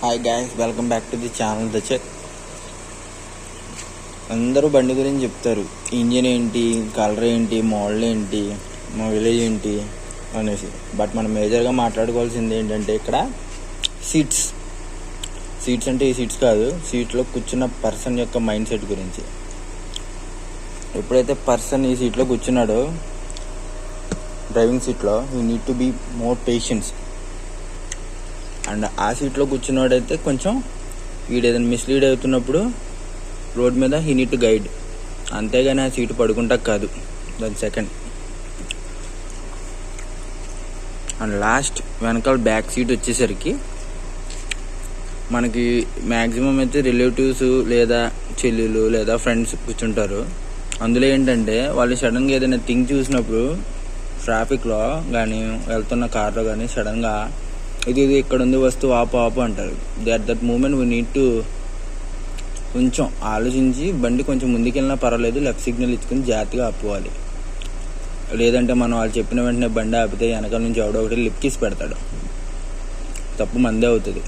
Hi guys, welcome back to the channel the check. అందరూ బండి గురించి చెప్తారు, ఇంజిన్ ఏంటి, కలర్ ఏంటి, మోడల్ ఏంటి, మైలేజ్ ఏంటి అనేసి. బట్ మనం మేజర్గా మాట్లాడుకోవాల్సింది ఏంటంటే ఇక్కడ సీట్స్ అంటే ఈ సీట్స్ కాదు, సీట్లో కూర్చున్న పర్సన్ యొక్క మైండ్ సెట్ గురించి. ఎప్పుడైతే పర్సన్ ఈ సీట్లో కూర్చున్నాడో, డ్రైవింగ్ సీట్లో, you need to be more patience. And ఆ సీట్లో కూర్చున్నవాడైతే కొంచెం వీడు ఏదైనా మిస్లీడ్ అవుతున్నప్పుడు రోడ్ మీద హీ నీడ్ టు గైడ్, అంతేగాని ఆ సీటు పడుకుంటా కాదు. దాని సెకండ్. అండ్ లాస్ట్ వెనకాల బ్యాక్ సీట్ వచ్చేసరికి మనకి మ్యాక్సిమం అయితే రిలేటివ్స్ లేదా చెల్లెలు లేదా ఫ్రెండ్స్ కూర్చుంటారు. అందులో ఏంటంటే వాళ్ళు సడన్గా ఏదైనా థింగ్ చూసినప్పుడు ట్రాఫిక్లో కానీ వెళ్తున్న కార్లో కానీ సడన్గా ఇది ఇక్కడ ఉంది వస్తువు ఆపు అంటారు. That moment we need to కొంచెం ఆలోచించి బండి కొంచెం ముందుకెళ్ళినా పర్వాలేదు, లెఫ్ట్ సిగ్నల్ ఇచ్చుకుని జాగ్రత్తగా ఆపుకోవాలి. లేదంటే మనం వాళ్ళు చెప్పిన వెంటనే బండి ఆపితే వెనకాల నుంచి ఎవడో ఒకటి లిప్ కిస్ పెడతాడు, తప్పు మందే అవుతుంది.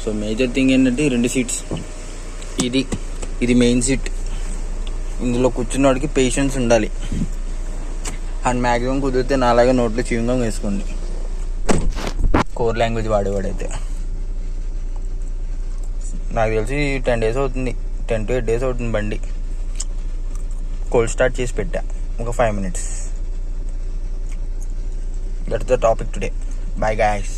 సో మేజర్ థింగ్ ఏంటంటే ఈ 2 సీట్స్, ఇది మెయిన్ సీట్. ఇందులో కూర్చున్నవాడికి పేషెన్స్ ఉండాలి. అండ్ మ్యాక్సిమం కుదిరితే నాలాగా నోట్లో చ్యూయింగ్ వేసుకోండి, కోర్ లాంగ్వేజ్ వాడేవాడైతే. నాకు తెలిసి 10 days అవుతుంది, 10 to 8 days అవుతుంది బండి. కోల్డ్ స్టార్ట్ చేసి పెట్టా ఒక 5 minutes. That's the topic today. By guys.